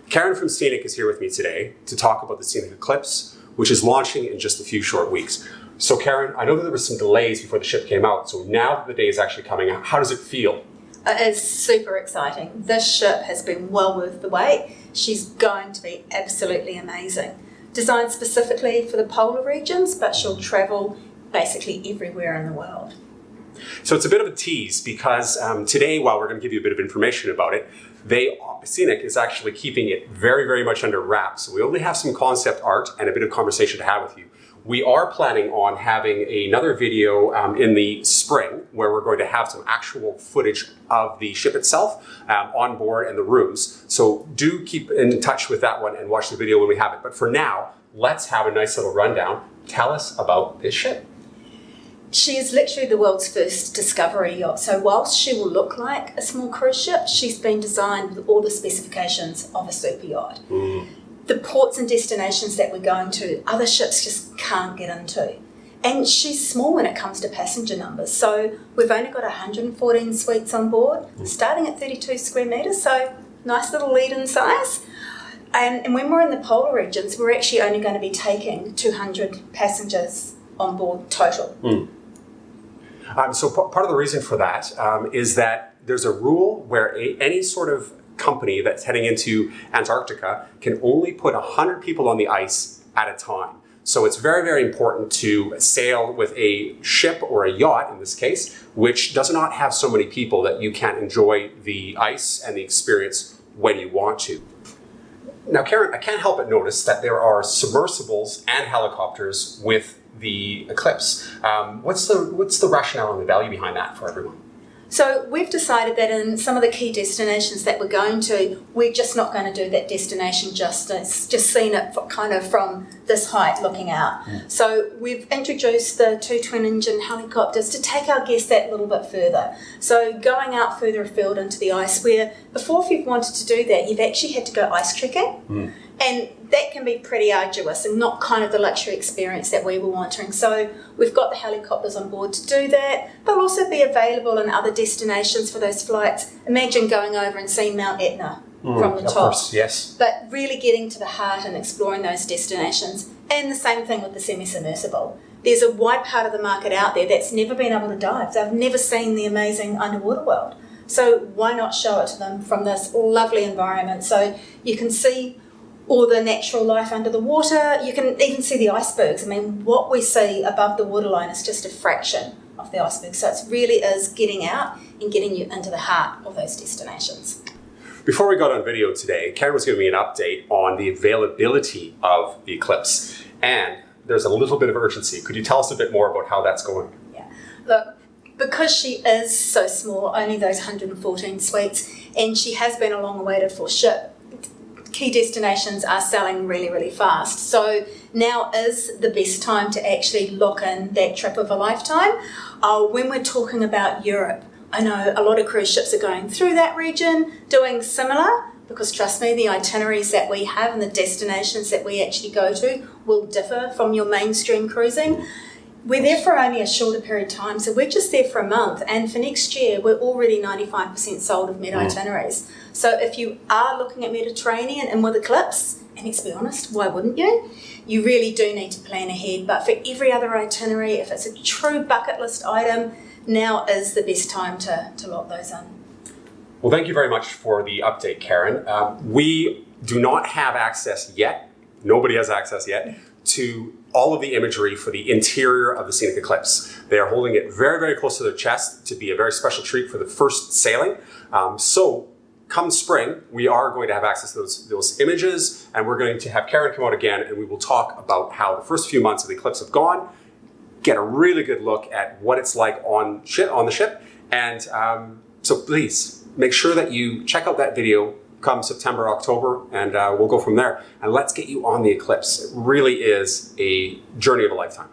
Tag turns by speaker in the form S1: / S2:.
S1: Karen from Scenic is here with me today to talk about the Scenic Eclipse, which is launching in just a few short weeks. So Karen, I know that there were some delays before the ship came out, so now that the day is actually coming out, how does it feel?
S2: It is super exciting. This ship has been well worth the wait. She's going to be absolutely amazing. Designed specifically for the polar regions, but she'll travel basically everywhere in the world.
S1: So it's a bit of a tease because today, while we're going to give you a bit of information about it, Scenic is actually keeping it very, very much under wraps. So we only have some concept art and a bit of conversation to have with you. We are planning on having another video in the spring where we're going to have some actual footage of the ship itself on board and the rooms. So do keep in touch with that one and watch the video when we have it. But for now, let's have a nice little rundown. Tell us about this ship.
S2: She is literally the world's first discovery yacht. So whilst she will look like a small cruise ship, she's been designed with all the specifications of a super yacht. The ports and destinations that we're going to, other ships just can't get into. And she's small when it comes to passenger numbers. So we've only got 114 suites on board, starting at 32 square metres, so nice little lead-in size. And when we're in the polar regions, we're actually only going to be taking 200 passengers on board total.
S1: So part of the reason for that is that there's a rule where any sort of company that's heading into Antarctica can only put 100 people on the ice at a time. So it's very, very important to sail with a ship or a yacht, in this case, which does not have so many people that you can't enjoy the ice and the experience when you want to. Now, Karen, I can't help but notice that there are submersibles and helicopters with the Eclipse. What's the rationale and the value behind that for everyone?
S2: So we've decided that in some of the key destinations that we're going to, we're just not going to do that destination justice, just seeing it kind of from this height looking out. So we've introduced the 2 twin-engine helicopters to take our guests that little bit further. So going out further afield into the ice, where before if you've wanted to do that, you've actually had to go ice trekking. And that can be pretty arduous and not kind of the luxury experience that we were wanting. So we've got the helicopters on board to do that. They'll also be available in other destinations for those flights. Imagine going over and seeing Mount Etna from the top. Of
S1: course, yes.
S2: But really getting to the heart and exploring those destinations. And the same thing with the semi-submersible. There's a wide part of the market out there that's never been able to dive. They've never seen the amazing underwater world. So why not show it to them from this lovely environment so you can see all the natural life under the water. You can even see the icebergs. I mean, what we see above the waterline is just a fraction of the iceberg. So it really is getting out and getting you into the heart of those destinations.
S1: Before we got on video today, Karen was giving me an update on the availability of the Eclipse. And there's a little bit of urgency. Could you tell us a bit more about how that's going?
S2: Yeah. Look, because she is so small, only those 114 suites, and she has been a long-awaited for ship, key destinations are selling really, really fast. So now is the best time to actually lock in that trip of a lifetime. When we're talking about Europe, I know a lot of cruise ships are going through that region, doing similar, because trust me, the itineraries that we have and the destinations that we actually go to will differ from your mainstream cruising. We're there for only a shorter period of time, so we're just there for a month. And for next year, we're already 95% sold of Med itineraries. So if you are looking at Mediterranean and with Eclipse, and let's be honest, why wouldn't you? You really do need to plan ahead. But for every other itinerary, if it's a true bucket list item, now is the best time to lock those in.
S1: Well, thank you very much for the update, Karen. We do not have access yet, nobody has access yet, to all of the imagery for the interior of the Scenic Eclipse. They are holding it very, very close to their chest to be a very special treat for the first sailing. So come spring, we are going to have access to those images, and we're going to have Karen come out again, and we will talk about how the first few months of the Eclipse have gone, get a really good look at what it's like on the ship. And so please make sure that you check out that video come September, October, and we'll go from there. And let's get you on the Eclipse. It really is a journey of a lifetime.